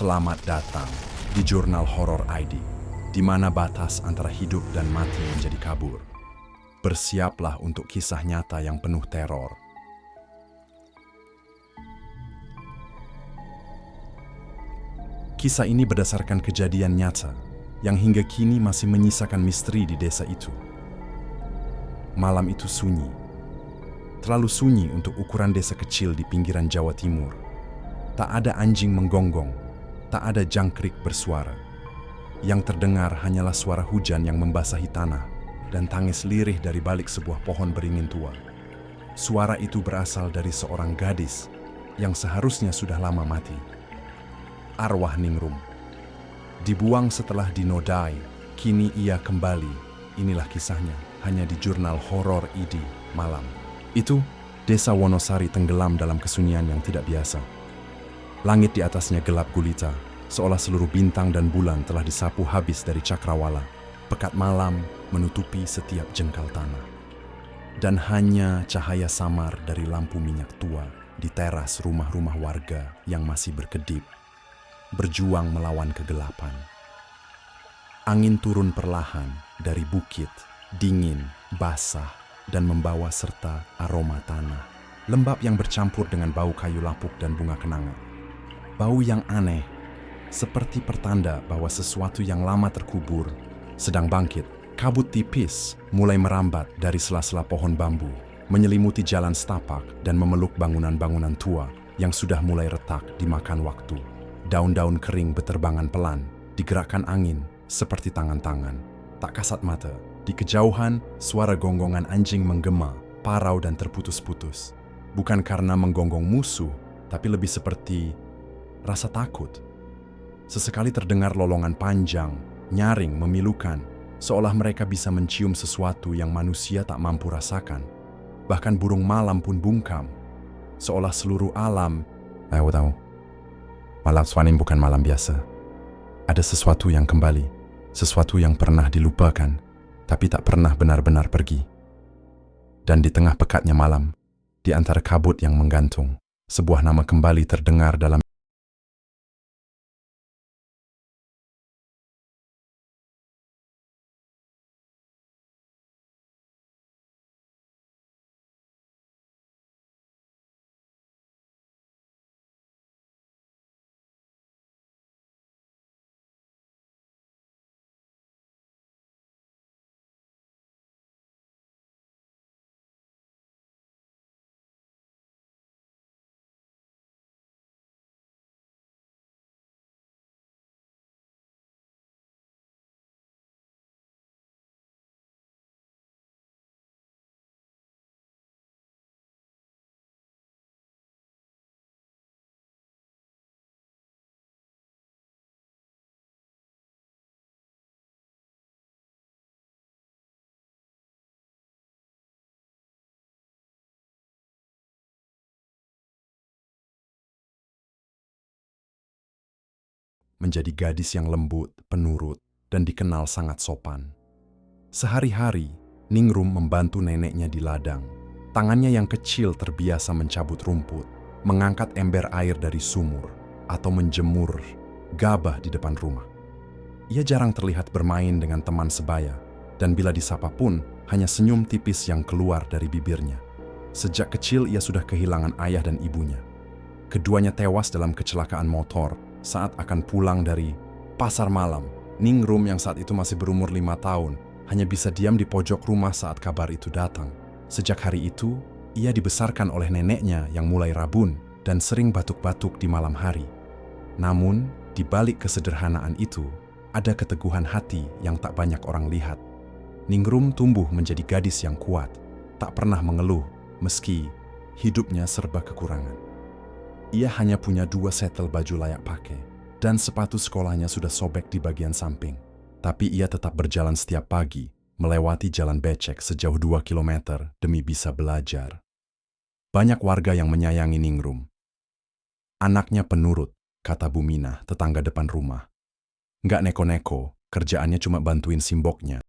Selamat datang di Jurnal Horor ID, di mana batas antara hidup dan mati menjadi kabur. Bersiaplah untuk kisah nyata yang penuh teror. Kisah ini berdasarkan kejadian nyata yang hingga kini masih menyisakan misteri di desa itu. Malam itu sunyi, terlalu sunyi untuk ukuran desa kecil di pinggiran Jawa Timur. Tak ada anjing menggonggong, tak ada jangkrik bersuara. Yang terdengar hanyalah suara hujan yang membasahi tanah dan tangis lirih dari balik sebuah pohon beringin tua. Suara itu berasal dari seorang gadis yang seharusnya sudah lama mati. Arwah Ningrum. Dibuang setelah dinodai, kini ia kembali. Inilah kisahnya, hanya di Jurnal Horor ID malam. Itu, Desa Wonosari tenggelam dalam kesunyian yang tidak biasa. Langit di atasnya gelap gulita, seolah seluruh bintang dan bulan telah disapu habis dari cakrawala. Pekat malam menutupi setiap jengkal tanah. Dan hanya cahaya samar dari lampu minyak tua di teras rumah-rumah warga yang masih berkedip, berjuang melawan kegelapan. Angin turun perlahan dari bukit, dingin, basah, dan membawa serta aroma tanah. Lembab yang bercampur dengan bau kayu lapuk dan bunga kenanga. Bau yang aneh, seperti pertanda bahwa sesuatu yang lama terkubur sedang bangkit. Kabut tipis mulai merambat dari sela-sela pohon bambu, menyelimuti jalan setapak dan memeluk bangunan-bangunan tua yang sudah mulai retak dimakan waktu. Daun-daun kering beterbangan pelan, digerakkan angin seperti tangan-tangan. Tak kasat mata, di kejauhan suara gonggongan anjing menggema, parau dan terputus-putus. Bukan karena menggonggong musuh, tapi lebih seperti rasa takut. Sesekali terdengar lolongan panjang, nyaring, memilukan, seolah mereka bisa mencium sesuatu yang manusia tak mampu rasakan. Bahkan burung malam pun bungkam, seolah seluruh alam. Tahu, malam Swanim bukan malam biasa. Ada sesuatu yang kembali, sesuatu yang pernah dilupakan, tapi tak pernah benar-benar pergi. Dan di tengah pekatnya malam, di antara kabut yang menggantung, sebuah nama kembali terdengar dalam menjadi gadis yang lembut, penurut, dan dikenal sangat sopan. Sehari-hari, Ningrum membantu neneknya di ladang. Tangannya yang kecil terbiasa mencabut rumput, mengangkat ember air dari sumur, atau menjemur gabah di depan rumah. Ia jarang terlihat bermain dengan teman sebaya, dan bila disapa pun hanya senyum tipis yang keluar dari bibirnya. Sejak kecil ia sudah kehilangan ayah dan ibunya. Keduanya tewas dalam kecelakaan motor saat akan pulang dari pasar malam. Ningrum yang saat itu masih berumur 5 tahun hanya bisa diam di pojok rumah saat kabar itu datang. Sejak hari itu, ia dibesarkan oleh neneknya yang mulai rabun dan sering batuk-batuk di malam hari. Namun, di balik kesederhanaan itu, ada keteguhan hati yang tak banyak orang lihat. Ningrum tumbuh menjadi gadis yang kuat, tak pernah mengeluh meski hidupnya serba kekurangan. Ia hanya punya 2 setel baju layak pakai, dan sepatu sekolahnya sudah sobek di bagian samping. Tapi ia tetap berjalan setiap pagi, melewati jalan becek sejauh 2 kilometer demi bisa belajar. Banyak warga yang menyayangi Ningrum. Anaknya penurut, kata Bu Minah, tetangga depan rumah. Nggak neko-neko, kerjaannya cuma bantuin simboknya.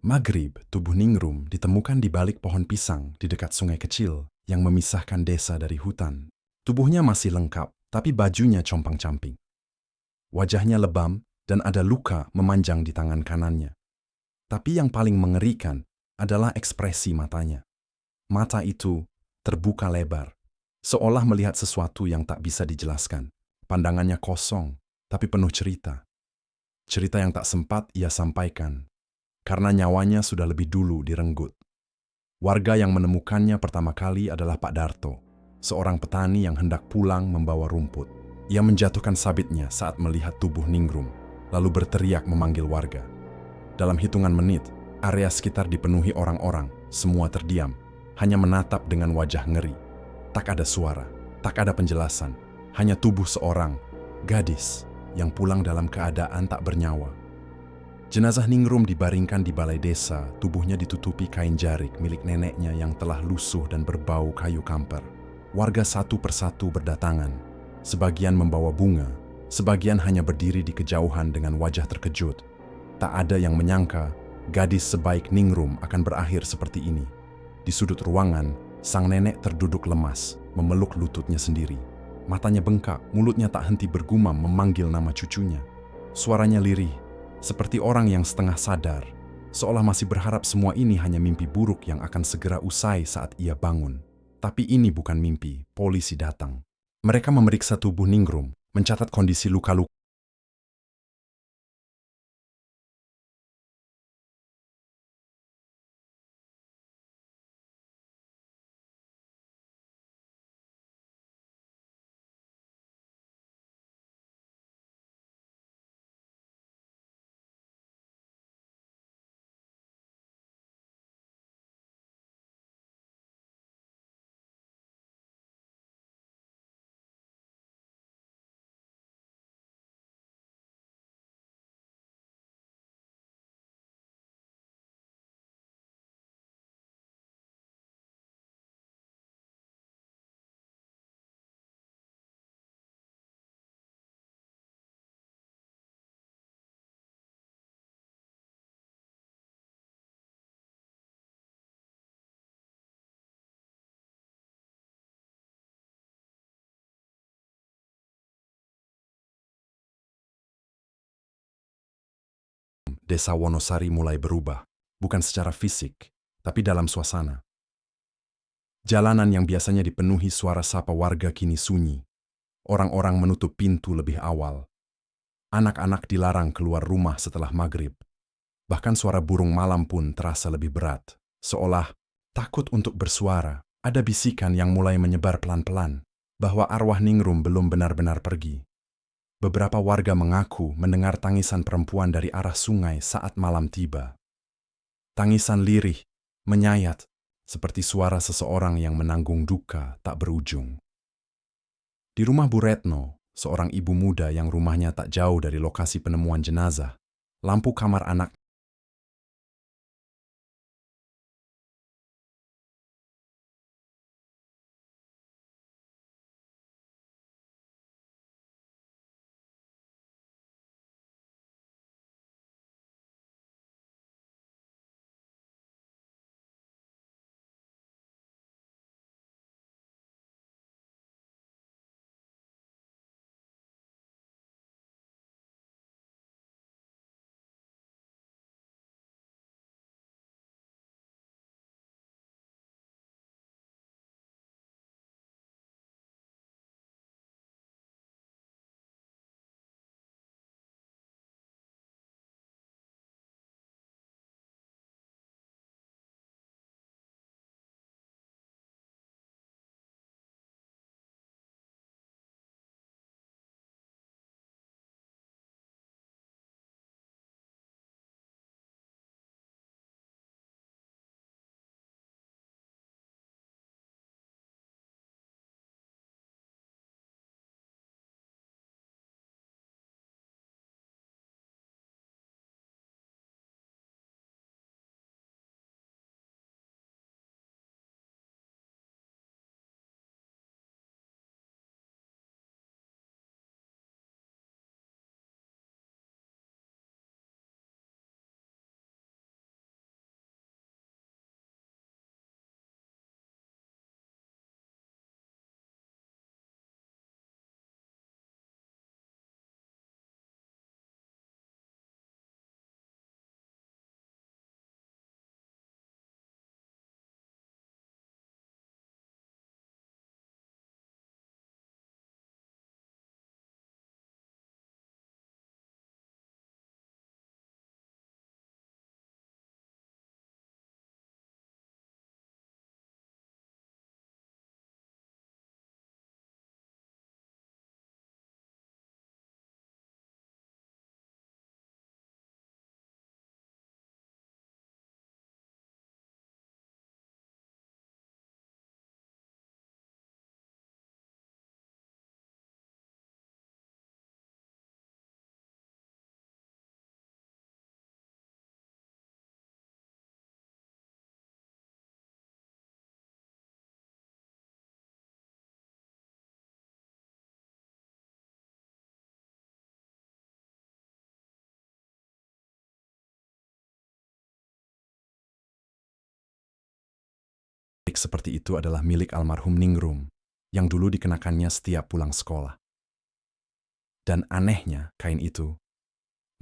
Maghrib, tubuh Ningrum ditemukan di balik pohon pisang di dekat sungai kecil yang memisahkan desa dari hutan. Tubuhnya masih lengkap, tapi bajunya compang-camping. Wajahnya lebam dan ada luka memanjang di tangan kanannya. Tapi yang paling mengerikan adalah ekspresi matanya. Mata itu terbuka lebar, seolah melihat sesuatu yang tak bisa dijelaskan. Pandangannya kosong, tapi penuh cerita. Cerita yang tak sempat ia sampaikan, karena nyawanya sudah lebih dulu direnggut. Warga yang menemukannya pertama kali adalah Pak Darto, seorang petani yang hendak pulang membawa rumput. Ia menjatuhkan sabitnya saat melihat tubuh Ningrum, lalu berteriak memanggil warga. Dalam hitungan menit, area sekitar dipenuhi orang-orang, semua terdiam, hanya menatap dengan wajah ngeri. Tak ada suara, tak ada penjelasan, hanya tubuh seorang gadis yang pulang dalam keadaan tak bernyawa. Jenazah Ningrum dibaringkan di balai desa, tubuhnya ditutupi kain jarik milik neneknya yang telah lusuh dan berbau kayu kamper. Warga satu persatu berdatangan, sebagian membawa bunga, sebagian hanya berdiri di kejauhan dengan wajah terkejut. Tak ada yang menyangka gadis sebaik Ningrum akan berakhir seperti ini. Di sudut ruangan, sang nenek terduduk lemas, memeluk lututnya sendiri. Matanya bengkak, mulutnya tak henti bergumam memanggil nama cucunya. Suaranya lirih, seperti orang yang setengah sadar, seolah masih berharap semua ini hanya mimpi buruk yang akan segera usai saat ia bangun. Tapi ini bukan mimpi, polisi datang. Mereka memeriksa tubuh Ningrum, mencatat kondisi luka-luka desa Wonosari mulai berubah, bukan secara fisik, tapi dalam suasana. Jalanan yang biasanya dipenuhi suara sapa warga kini sunyi. Orang-orang menutup pintu lebih awal. Anak-anak dilarang keluar rumah setelah maghrib. Bahkan suara burung malam pun terasa lebih berat, seolah takut untuk bersuara. Ada bisikan yang mulai menyebar pelan-pelan, bahwa arwah Ningrum belum benar-benar pergi. Beberapa warga mengaku mendengar tangisan perempuan dari arah sungai saat malam tiba. Tangisan lirih, menyayat, seperti suara seseorang yang menanggung duka tak berujung. Di rumah Bu Retno, seorang ibu muda yang rumahnya tak jauh dari lokasi penemuan jenazah, lampu kamar anak seperti itu adalah milik almarhum Ningrum yang dulu dikenakannya setiap pulang sekolah. Dan anehnya, kain itu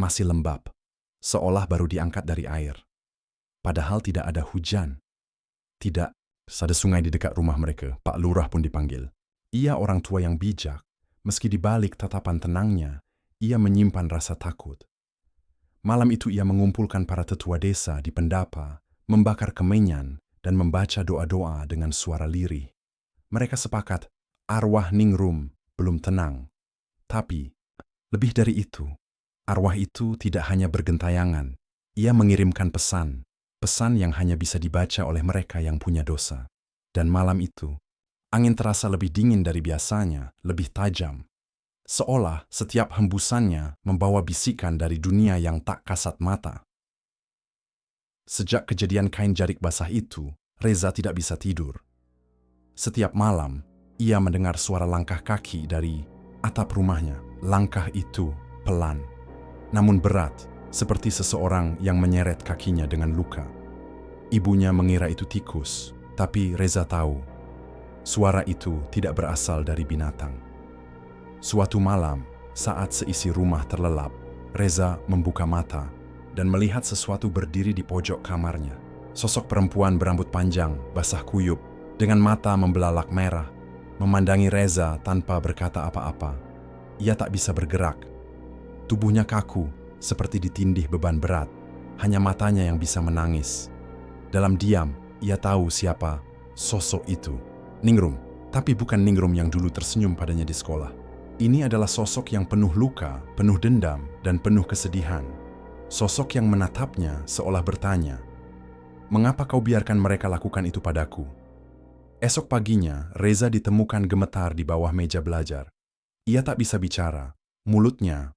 masih lembab, seolah baru diangkat dari air. Padahal tidak ada hujan. Tidak ada sungai di dekat rumah mereka. Pak Lurah pun dipanggil. Ia orang tua yang bijak. Meski di balik tatapan tenangnya, ia menyimpan rasa takut. Malam itu ia mengumpulkan para tetua desa di pendapa, membakar kemenyan, dan membaca doa-doa dengan suara lirih. Mereka sepakat, arwah Ningrum belum tenang. Tapi, lebih dari itu, arwah itu tidak hanya bergentayangan. Ia mengirimkan pesan yang hanya bisa dibaca oleh mereka yang punya dosa. Dan malam itu, angin terasa lebih dingin dari biasanya, lebih tajam. Seolah setiap hembusannya membawa bisikan dari dunia yang tak kasat mata. Sejak kejadian kain jarik basah itu, Reza tidak bisa tidur. Setiap malam, ia mendengar suara langkah kaki dari atap rumahnya. Langkah itu pelan, namun berat, seperti seseorang yang menyeret kakinya dengan luka. Ibunya mengira itu tikus, tapi Reza tahu, suara itu tidak berasal dari binatang. Suatu malam, saat seisi rumah terlelap, Reza membuka mata dan melihat sesuatu berdiri di pojok kamarnya. Sosok perempuan berambut panjang, basah kuyup, dengan mata membelalak merah, memandangi Reza tanpa berkata apa-apa. Ia tak bisa bergerak. Tubuhnya kaku, seperti ditindih beban berat. Hanya matanya yang bisa menangis. Dalam diam, ia tahu siapa sosok itu. Ningrum, tapi bukan Ningrum yang dulu tersenyum padanya di sekolah. Ini adalah sosok yang penuh luka, penuh dendam, dan penuh kesedihan. Sosok yang menatapnya seolah bertanya, "Mengapa kau biarkan mereka lakukan itu padaku?" Esok paginya, Reza ditemukan gemetar di bawah meja belajar. Ia tak bisa bicara, mulutnya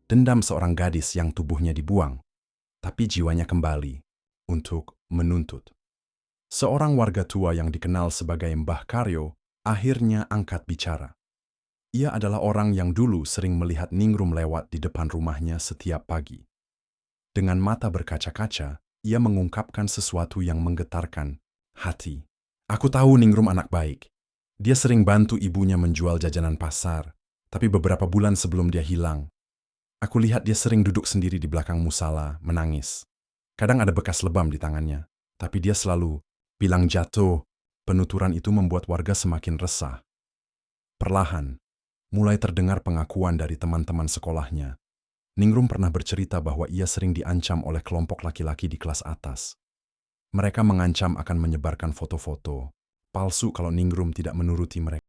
dendam seorang gadis yang tubuhnya dibuang, tapi jiwanya kembali untuk menuntut. Seorang warga tua yang dikenal sebagai Mbah Karyo akhirnya angkat bicara. Ia adalah orang yang dulu sering melihat Ningrum lewat di depan rumahnya setiap pagi. Dengan mata berkaca-kaca, ia mengungkapkan sesuatu yang menggetarkan hati. Aku tahu Ningrum anak baik. Dia sering bantu ibunya menjual jajanan pasar, tapi beberapa bulan sebelum dia hilang, aku lihat dia sering duduk sendiri di belakang musala, menangis. Kadang ada bekas lebam di tangannya, tapi dia selalu bilang jatuh. Penuturan itu membuat warga semakin resah. Perlahan, mulai terdengar pengakuan dari teman-teman sekolahnya. Ningrum pernah bercerita bahwa ia sering diancam oleh kelompok laki-laki di kelas atas. Mereka mengancam akan menyebarkan foto-foto palsu kalau Ningrum tidak menuruti mereka.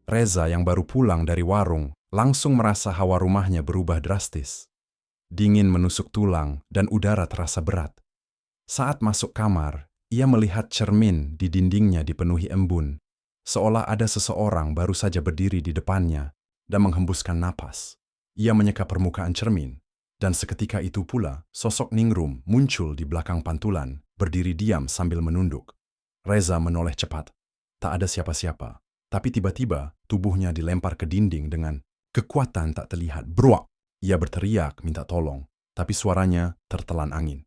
Reza yang baru pulang dari warung langsung merasa hawa rumahnya berubah drastis. Dingin menusuk tulang dan udara terasa berat. Saat masuk kamar, ia melihat cermin di dindingnya dipenuhi embun, seolah ada seseorang baru saja berdiri di depannya dan menghembuskan napas. Ia menyeka permukaan cermin, dan seketika itu pula sosok Ningrum muncul di belakang pantulan, berdiri diam sambil menunduk. Reza menoleh cepat. Tak ada siapa-siapa, tapi tiba-tiba tubuhnya dilempar ke dinding dengan kekuatan tak terlihat. Bruak! Ia berteriak minta tolong, tapi suaranya tertelan angin.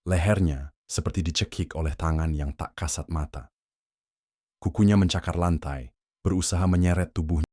Lehernya seperti dicekik oleh tangan yang tak kasat mata. Kukunya mencakar lantai, berusaha menyeret tubuhnya.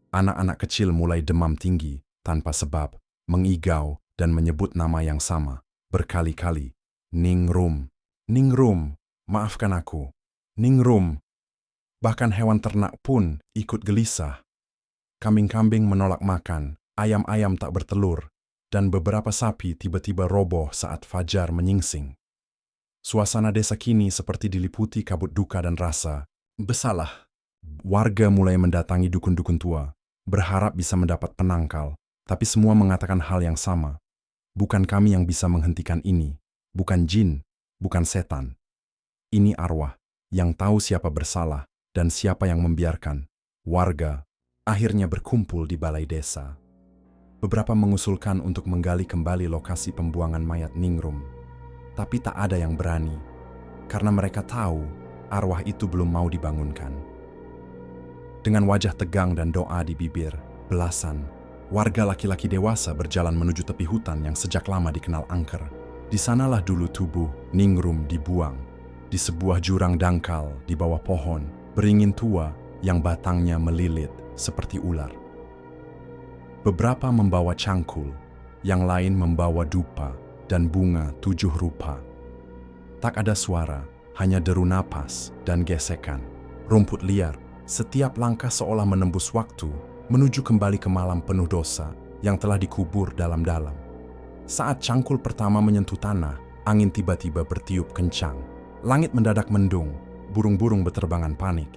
Anak-anak kecil mulai demam tinggi tanpa sebab, mengigau dan menyebut nama yang sama berkali-kali. Ningrum. Ningrum, maafkan aku. Ningrum. Bahkan hewan ternak pun ikut gelisah. Kambing-kambing menolak makan, ayam-ayam tak bertelur, dan beberapa sapi tiba-tiba roboh saat fajar menyingsing. Suasana desa kini seperti diliputi kabut duka dan rasa bersalah. Warga mulai mendatangi dukun-dukun tua, berharap bisa mendapat penangkal, tapi semua mengatakan hal yang sama. Bukan kami yang bisa menghentikan ini, bukan jin, bukan setan. Ini arwah yang tahu siapa bersalah dan siapa yang membiarkan. Warga akhirnya berkumpul di balai desa. Beberapa mengusulkan untuk menggali kembali lokasi pembuangan mayat Ningrum, tapi tak ada yang berani, karena mereka tahu arwah itu belum mau dibangunkan. Dengan wajah tegang dan doa di bibir, belasan warga laki-laki dewasa berjalan menuju tepi hutan yang sejak lama dikenal angker. Di sanalah dulu tubuh Ningrum dibuang, di sebuah jurang dangkal di bawah pohon beringin tua yang batangnya melilit seperti ular. Beberapa membawa cangkul, yang lain membawa dupa dan bunga 7 rupa. Tak ada suara, hanya deru napas dan gesekan. Rumput liar, setiap langkah seolah menembus waktu menuju kembali ke malam penuh dosa yang telah dikubur dalam-dalam. Saat cangkul pertama menyentuh tanah, angin tiba-tiba bertiup kencang. Langit mendadak mendung, burung-burung berterbangan panik.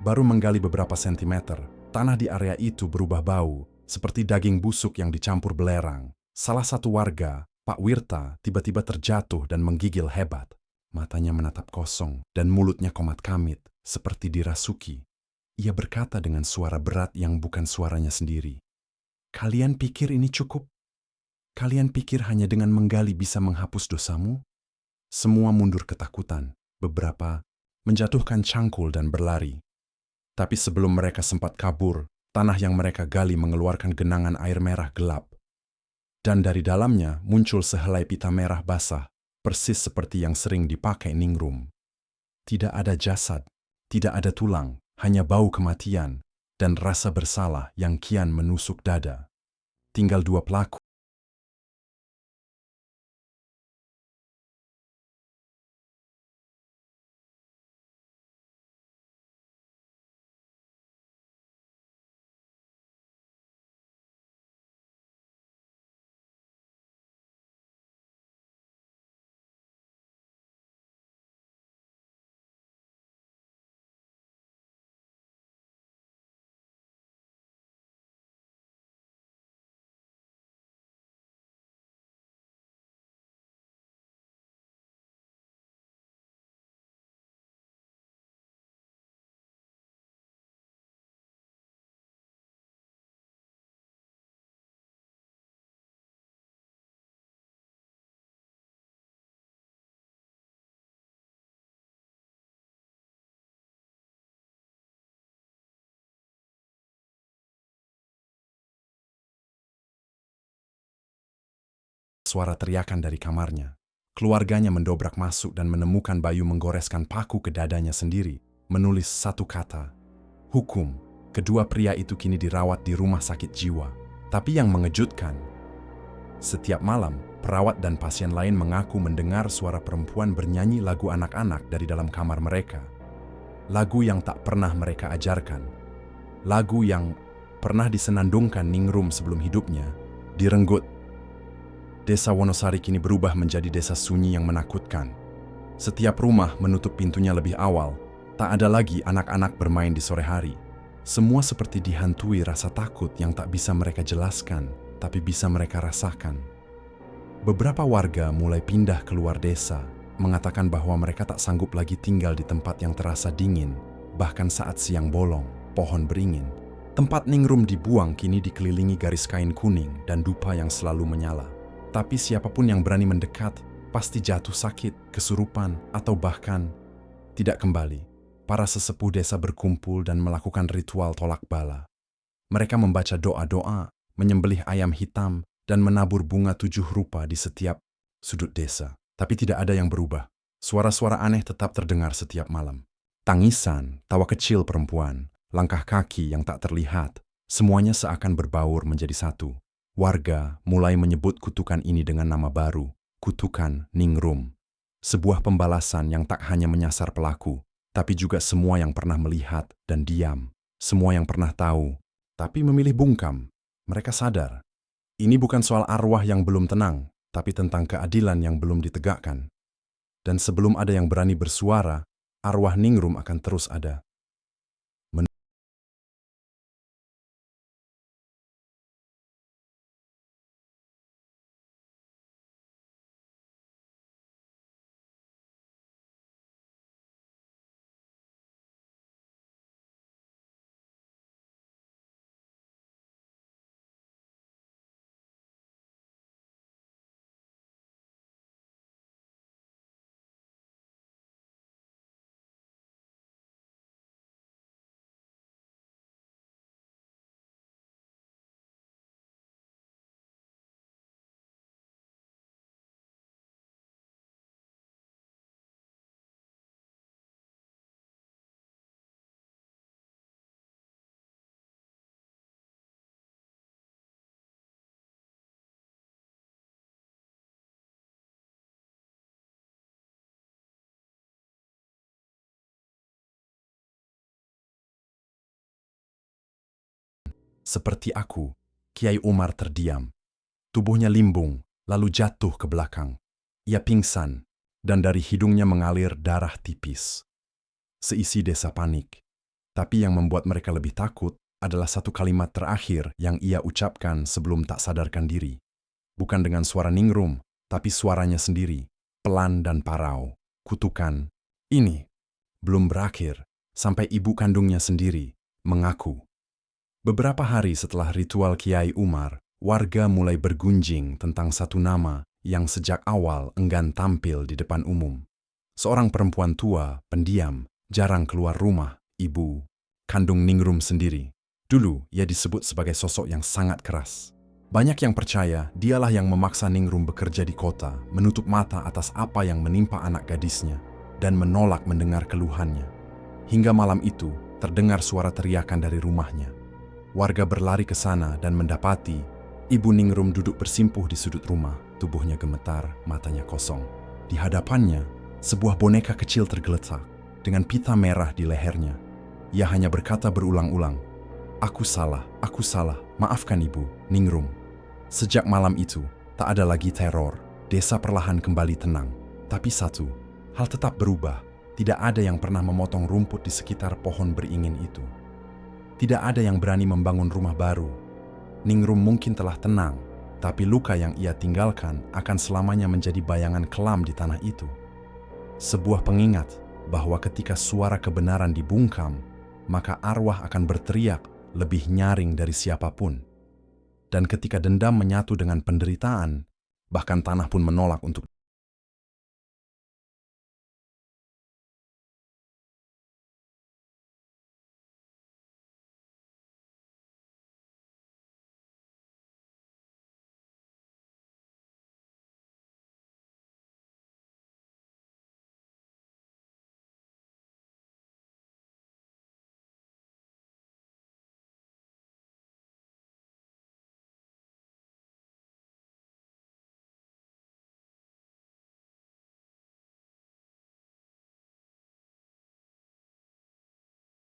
Baru menggali beberapa sentimeter, tanah di area itu berubah bau, seperti daging busuk yang dicampur belerang. Salah satu warga, Pak Wirta, tiba-tiba terjatuh dan menggigil hebat. Matanya menatap kosong dan mulutnya komat kamit, seperti dirasuki. Ia berkata dengan suara berat yang bukan suaranya sendiri. Kalian pikir ini cukup? Kalian pikir hanya dengan menggali bisa menghapus dosamu? Semua mundur ketakutan, beberapa menjatuhkan cangkul dan berlari. Tapi sebelum mereka sempat kabur, tanah yang mereka gali mengeluarkan genangan air merah gelap. Dan dari dalamnya muncul sehelai pita merah basah, persis seperti yang sering dipakai Ningrum. Tidak ada jasad, tidak ada tulang, hanya bau kematian dan rasa bersalah yang kian menusuk dada. Tinggal 2 pelaku. Suara teriakan dari kamarnya. Keluarganya mendobrak masuk dan menemukan Bayu menggoreskan paku ke dadanya sendiri, menulis satu kata, hukum. Kedua pria itu kini dirawat di rumah sakit jiwa. Tapi yang mengejutkan, setiap malam, perawat dan pasien lain mengaku mendengar suara perempuan bernyanyi lagu anak-anak dari dalam kamar mereka. Lagu yang tak pernah mereka ajarkan. Lagu yang pernah disenandungkan Ningrum sebelum hidupnya, direnggut. Desa Wonosari kini berubah menjadi desa sunyi yang menakutkan. Setiap rumah menutup pintunya lebih awal. Tak ada lagi anak-anak bermain di sore hari. Semua seperti dihantui rasa takut yang tak bisa mereka jelaskan, tapi bisa mereka rasakan. Beberapa warga mulai pindah keluar desa, mengatakan bahwa mereka tak sanggup lagi tinggal di tempat yang terasa dingin, bahkan saat siang bolong, pohon beringin. Tempat Ningrum dibuang kini dikelilingi garis kain kuning dan dupa yang selalu menyala. Tapi siapapun yang berani mendekat, pasti jatuh sakit, kesurupan, atau bahkan tidak kembali. Para sesepuh desa berkumpul dan melakukan ritual tolak bala. Mereka membaca doa-doa, menyembelih ayam hitam, dan menabur bunga 7 rupa di setiap sudut desa. Tapi tidak ada yang berubah. Suara-suara aneh tetap terdengar setiap malam. Tangisan, tawa kecil perempuan, langkah kaki yang tak terlihat, semuanya seakan berbaur menjadi satu. Warga mulai menyebut kutukan ini dengan nama baru, kutukan Ningrum. Sebuah pembalasan yang tak hanya menyasar pelaku, tapi juga semua yang pernah melihat dan diam. Semua yang pernah tahu, tapi memilih bungkam. Mereka sadar, ini bukan soal arwah yang belum tenang, tapi tentang keadilan yang belum ditegakkan. Dan sebelum ada yang berani bersuara, arwah Ningrum akan terus ada. Seperti aku, Kiai Umar terdiam. Tubuhnya limbung, lalu jatuh ke belakang. Ia pingsan, dan dari hidungnya mengalir darah tipis. Seisi desa panik. Tapi yang membuat mereka lebih takut adalah satu kalimat terakhir yang ia ucapkan sebelum tak sadarkan diri. Bukan dengan suara Ningrum, tapi suaranya sendiri, pelan dan parau. Kutukan, ini belum berakhir, sampai ibu kandungnya sendiri mengaku. Beberapa hari setelah ritual Kiai Umar, warga mulai bergunjing tentang satu nama yang sejak awal enggan tampil di depan umum. Seorang perempuan tua, pendiam, jarang keluar rumah, ibu kandung Ningrum sendiri. Dulu ia disebut sebagai sosok yang sangat keras. Banyak yang percaya dialah yang memaksa Ningrum bekerja di kota, menutup mata atas apa yang menimpa anak gadisnya, dan menolak mendengar keluhannya. Hingga malam itu, terdengar suara teriakan dari rumahnya. Warga berlari ke sana dan mendapati ibu Ningrum duduk bersimpuh di sudut rumah, tubuhnya gemetar, matanya kosong. Di hadapannya, sebuah boneka kecil tergeletak dengan pita merah di lehernya. Ia hanya berkata berulang-ulang, aku salah, maafkan ibu, Ningrum." Sejak malam itu, tak ada lagi teror. Desa perlahan kembali tenang. Tapi satu, hal tetap berubah. Tidak ada yang pernah memotong rumput di sekitar pohon beringin itu. Tidak ada yang berani membangun rumah baru. Ningrum mungkin telah tenang, tapi luka yang ia tinggalkan akan selamanya menjadi bayangan kelam di tanah itu. Sebuah pengingat bahwa ketika suara kebenaran dibungkam, maka arwah akan berteriak lebih nyaring dari siapapun. Dan ketika dendam menyatu dengan penderitaan, bahkan tanah pun menolak untuk